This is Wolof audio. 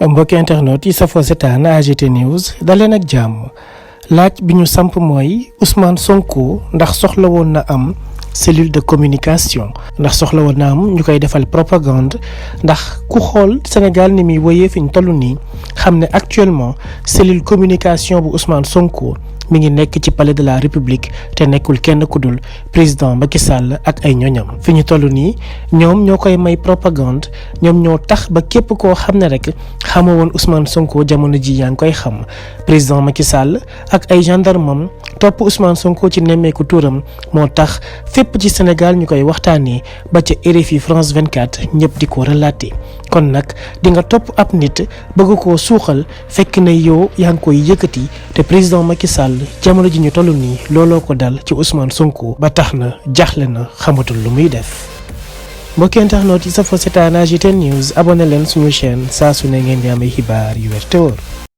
mbokki internet yi safoo seetaan AGT News daleen ak jàmm laaj bi ñu samp mooy Ousmane Sonko ndax soxla woon na am cellule de communication ndax soxla woon na am ñu koy defal propagande ndax ku xool Sénégal ni muy woyee fi ñu toll nii xam ne actuellement cellule communication bu Ousmane Sonko mi ngi nekk ci palais de la République te nekkul kenn ku dul président Macky Sall ak ay ñoñam fi ñu toll nii ñoom ñoo koy may propagande ñoom ñoo tax ba képp koo xam ne rek xamoo woon Ousmane Sonko jamono ji yaa ngi koy xam président Macky Sall ak ay gendarmam topp Ousmane Sonko ci nemmeeku tuuram moo tax fépp ci Sénégal ñu koy waxtaanee ba ca RFI France 24 ñëpp di ko relater kon nag di nga topp ab nit bëgg koo suuxal fekk na yow yaa ngi koy yëkkati te président Macky Sall jamono ji ñu toll nii looloo ko dal ci Ousmane Sonko ba tax na jaaxle na xamatul lu muy def. mbokki internet yi safoo seetaan AGT News abonné leen suñu chaîne saa su ne ngeen di am ay xibaar yu wér te wóor